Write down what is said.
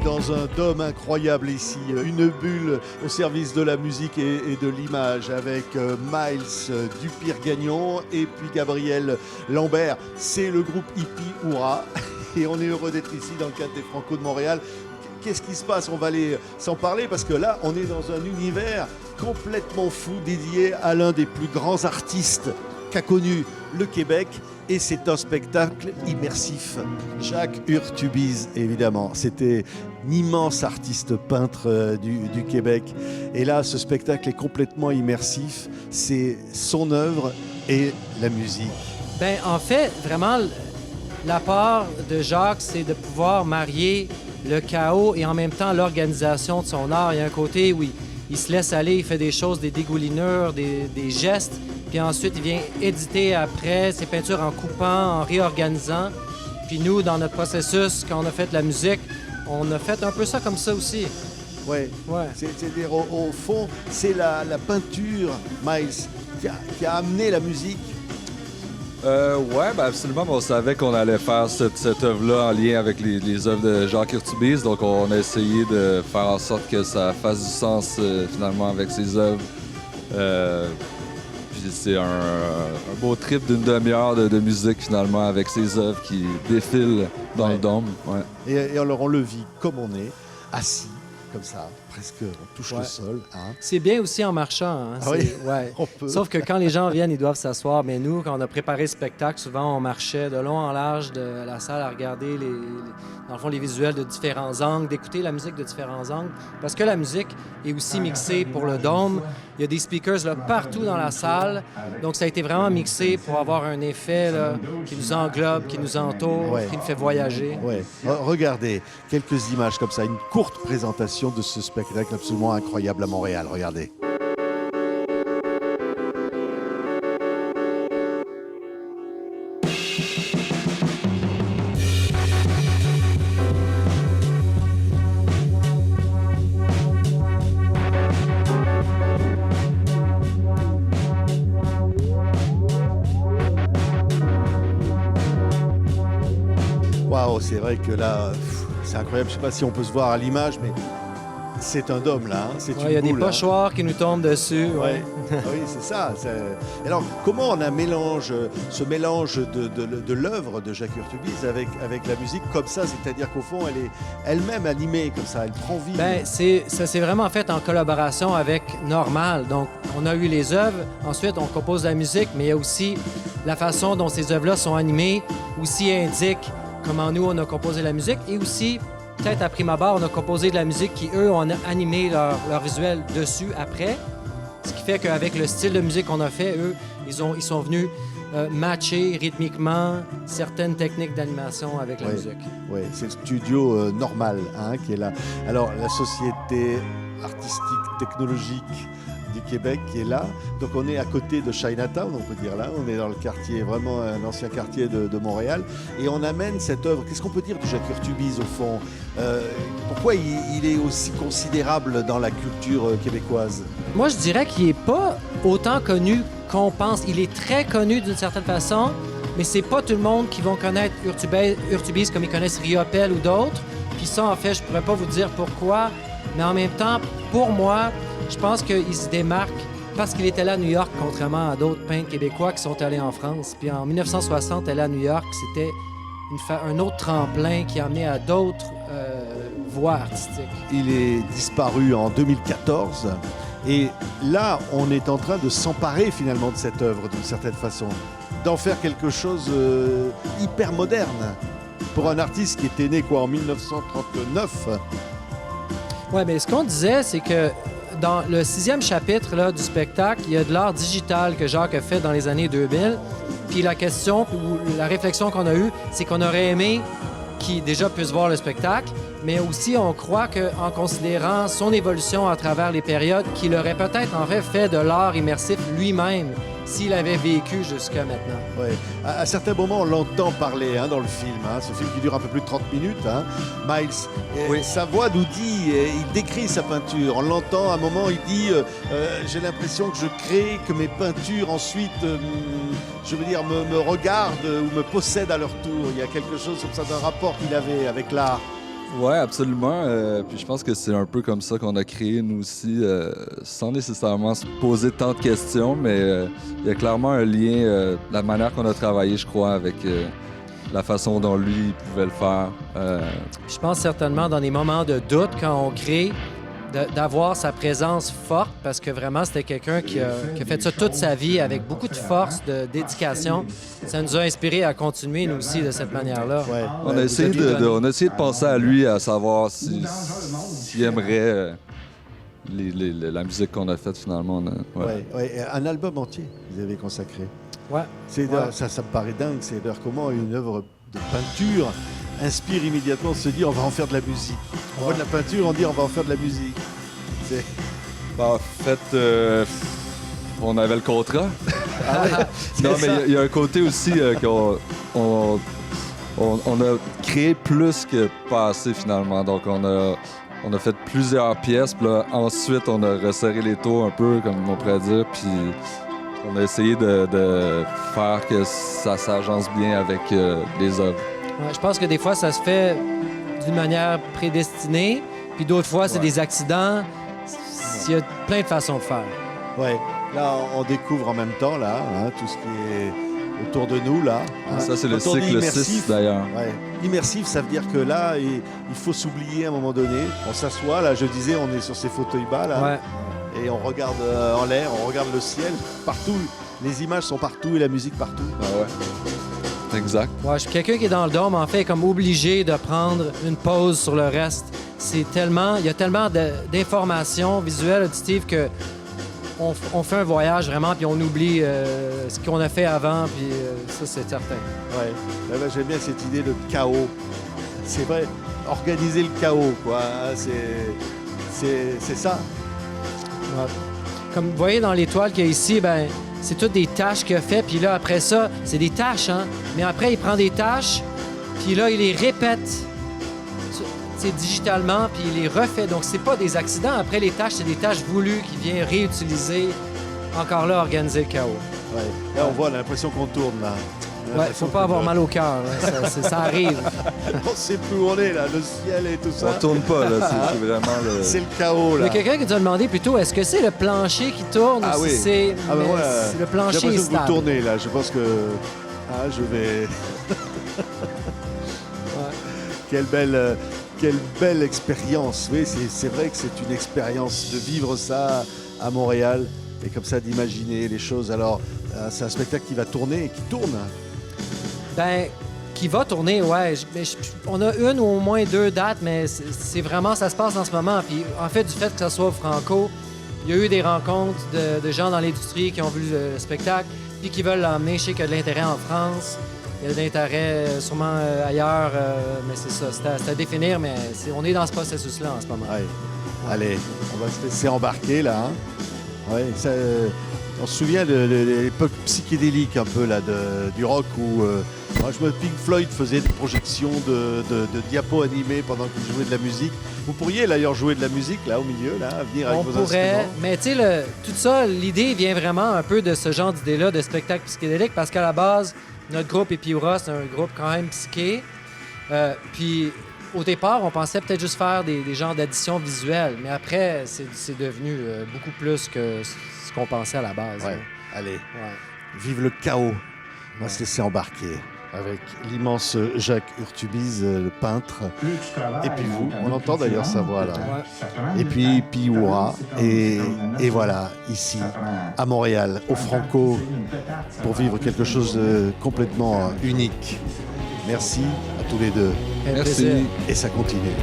est dans un dôme incroyable ici, une bulle au service de la musique et de l'image avec Miles Dupire-Gagnon et puis Gabriel Lambert. C'est le groupe Hippie Hourra et on est heureux d'être ici dans le cadre des Franco de Montréal. Qu'est-ce qui se passe? On va aller s'en parler parce que là, on est dans un univers complètement fou dédié à l'un des plus grands artistes qu'a connu le Québec. Et c'est un spectacle immersif. Jacques Urtubise, évidemment. C'était un immense artiste peintre du Québec. Et là, ce spectacle est complètement immersif. C'est son œuvre et la musique. Ben, en fait, vraiment, l'apport de Jacques, c'est de pouvoir marier le chaos et en même temps l'organisation de son art. Il y a un côté où il se laisse aller, il fait des choses, des dégoulinures, des gestes. Puis ensuite, il vient éditer après ses peintures en coupant, en réorganisant. Puis nous, dans notre processus, quand on a fait la musique, on a fait un peu ça comme ça aussi. Ouais. C'est-à-dire, au fond, c'est la peinture, Miles, qui a amené la musique. Ouais, ben absolument. On savait qu'on allait faire cette œuvre-là en lien avec les œuvres de Jacques Urtubise. Donc, on a essayé de faire en sorte que ça fasse du sens finalement avec ses œuvres. C'est un beau trip d'une demi-heure de musique, finalement, avec ses œuvres qui défilent dans le dôme. Ouais. Et alors, on le vit comme on est, assis, comme ça, presque, on touche le sol. Hein. C'est bien aussi en marchant. Hein. Ah oui, ouais. on peut. Sauf que quand les gens viennent, ils doivent s'asseoir. Mais nous, quand on a préparé le spectacle, souvent, on marchait de long en large de la salle à regarder dans le fond, les visuels de différents angles, d'écouter la musique de différents angles. Parce que la musique est aussi mixée pour le dôme. Il y a des speakers là, partout dans la salle. Donc, ça a été vraiment mixé pour avoir un effet là, qui nous englobe, qui nous entoure, qui nous fait voyager. Ouais. Regardez, quelques images comme ça, une courte présentation de ce spectacle absolument incroyable à Montréal. Regardez. Waouh, c'est vrai que là, c'est incroyable. Je ne sais pas si on peut se voir à l'image, mais c'est un dôme là. Hein. C'est il y a des pochoirs qui nous tombent dessus. Ouais. Oui, c'est ça. Alors, comment on a ce mélange de l'œuvre de Jacques Urtubise avec la musique comme ça? C'est-à-dire qu'au fond, elle est elle-même animée comme ça, elle prend vie. Ben, ça s'est vraiment fait en collaboration avec Normal. Donc, on a eu les œuvres, ensuite on compose la musique, mais il y a aussi la façon dont ces œuvres-là sont animées, aussi indique comment nous, on a composé la musique, et aussi, peut-être à prime abord, on a composé de la musique qui, eux, ont animé leur visuel dessus après. Ce qui fait qu'avec le style de musique qu'on a fait, eux, ils sont venus matcher rythmiquement certaines techniques d'animation avec la musique. Oui, c'est le studio Normal qui est là. Alors, la société artistique, technologique du Québec qui est là. Donc on est à côté de Chinatown, on peut dire là. On est dans le quartier, vraiment un ancien quartier de Montréal. Et on amène cette œuvre. Qu'est-ce qu'on peut dire de Jacques Urtubise au fond? Pourquoi il est aussi considérable dans la culture québécoise? Moi, je dirais qu'il n'est pas autant connu qu'on pense. Il est très connu d'une certaine façon, mais c'est pas tout le monde qui va connaître Urtubise comme ils connaissent Riopelle ou d'autres. Puis ça, en fait, je pourrais pas vous dire pourquoi. Mais en même temps, pour moi, je pense qu'il se démarque parce qu'il était là à New York, contrairement à d'autres peintres québécois qui sont allés en France. Puis en 1960, aller à New York, c'était un autre tremplin qui a amené à d'autres voies artistiques. Il est disparu en 2014. Et là, on est en train de s'emparer finalement de cette œuvre d'une certaine façon, d'en faire quelque chose hyper moderne pour un artiste qui était né en 1939. Oui, mais ce qu'on disait, c'est que dans le 6e chapitre là, du spectacle, il y a de l'art digital que Jacques a fait dans les années 2000. Puis la question ou la réflexion qu'on a eue, c'est qu'on aurait aimé qu'il déjà puisse voir le spectacle, mais aussi on croit qu'en considérant son évolution à travers les périodes, qu'il aurait peut-être en fait de l'art immersif lui-même s'il avait vécu jusqu'à maintenant. Oui. À certains moments, on l'entend parler dans le film. Ce film qui dure un peu plus de 30 minutes. Miles, sa voix nous dit, il décrit sa peinture. On l'entend à un moment, il dit j'ai l'impression que je crée, que mes peintures ensuite, me regardent ou me possèdent à leur tour. Il y a quelque chose comme ça d'un rapport qu'il avait avec l'art. Ouais, absolument. Puis je pense que c'est un peu comme ça qu'on a créé, nous aussi, sans nécessairement se poser tant de questions, mais il y a clairement un lien, la manière qu'on a travaillé, je crois, avec la façon dont lui il pouvait le faire. Je pense certainement dans des moments de doute quand on crée, d'avoir sa présence forte parce que vraiment c'était quelqu'un qui a fait ça toute sa vie avec beaucoup de force, de dédication. Ça nous a inspiré à continuer nous aussi de cette manière-là. Ouais. On a essayé de penser à lui, à savoir s'il aimerait la musique qu'on a faite finalement. Ouais. Un album entier vous avez consacré. Ouais. Ça me paraît dingue. C'est d'ailleurs comment une œuvre de peinture inspire immédiatement de se dire on va en faire de la musique. On voit de la peinture, on dit on va en faire de la musique. En fait, on avait le contrat. Ah ouais, non, mais il y a un côté aussi qu'on a créé plus que pas assez finalement. Donc on a fait plusieurs pièces. Puis là, ensuite, on a resserré les taux un peu, comme on pourrait dire. Puis on a essayé de faire que ça s'agence bien avec les œuvres. Ouais, je pense que des fois, ça se fait d'une manière prédestinée, puis d'autres fois, c'est des accidents. Il y a plein de façons de faire. Ouais. Là, on découvre en même temps là, tout ce qui est autour de nous là. Ça, c'est le Quand on dit cycle immersif, 6 d'ailleurs. Ouais. Immersif, ça veut dire que là, il faut s'oublier à un moment donné. On s'assoit, là, je disais, on est sur ces fauteuils bas là, Ouais. et on regarde en l'air, on regarde le ciel, partout. Les images sont partout et la musique partout. Ah ouais. Exact. Ouais, je suis quelqu'un qui est dans le dôme, en fait, comme obligé de prendre une pause sur le reste. Il y a tellement d'informations visuelles, auditives que on fait un voyage vraiment, puis on oublie ce qu'on a fait avant, puis ça, c'est certain. Ouais. Là, j'aime bien cette idée de chaos. C'est vrai, organiser le chaos, quoi. C'est ça. Ouais. Comme vous voyez dans l'étoile qu'il y a ici, ben c'est toutes des tâches qu'il a fait, puis là, après ça, c'est des tâches, hein? Mais après, il prend des tâches, puis là, il les répète digitalement, puis il les refait. Donc, c'est pas des accidents. Après, les tâches, c'est des tâches voulues qu'il vient réutiliser. Encore là, organiser le chaos. Ouais. Là, on voit l'impression qu'on tourne, là. Ouais, faut pas avoir mal au cœur. Hein. Ça arrive. On sait plus où on est, là. Le ciel et tout ça. On tourne pas, là. C'est vraiment le... C'est le chaos, Il y là. a quelqu'un qui nous a demandé plutôt, est-ce que c'est le plancher qui tourne ou si c'est... Ah, ben mais moi, le plancher j'ai est l'impression que vous stable. tournez, là. Je pense que... je vais... Quelle belle expérience. Oui, c'est vrai que c'est une expérience de vivre ça à Montréal et comme ça d'imaginer les choses. Alors, c'est un spectacle qui va tourner et qui tourne. Ben, qui va tourner, ouais. On a une ou au moins 2 dates, mais c'est vraiment, ça se passe en ce moment. Puis en fait, du fait que ça soit au Franco, il y a eu des rencontres de gens dans l'industrie qui ont vu le spectacle puis qui veulent l'emmener. Je sais qu'il y a de l'intérêt en France. Il y a de l'intérêt sûrement ailleurs, mais c'est ça. C'est à définir, mais on est dans ce processus-là en ce moment. Ouais. Allez, on va se laisser embarquer, là. Ouais, ça, on se souvient de l'époque psychédélique un peu là, du rock où Pink Floyd faisait des projections de diapos animés pendant qu'ils jouaient de la musique. Vous pourriez d'ailleurs jouer de la musique là au milieu, là, venir avec vos instruments. Mais tu sais, tout ça, l'idée vient vraiment un peu de ce genre d'idée-là de spectacle psychédélique parce qu'à la base, notre groupe Epiura, c'est un groupe quand même psyché. Puis au départ, on pensait peut-être juste faire des genres d'additions visuelles, mais après, c'est devenu beaucoup plus que ce qu'on pensait à la base. Ouais. Hein. Allez, Ouais. vive le chaos. On va se laisser embarquer avec l'immense Jacques Urtubise, le peintre. Et puis vous, on entend d'ailleurs sa voix là. Ouais. Et puis Piura. Et voilà, ici, à Montréal, au Franco, pour vivre quelque chose de complètement unique. Merci à tous les deux. Fait Merci. plaisir. Et ça continue.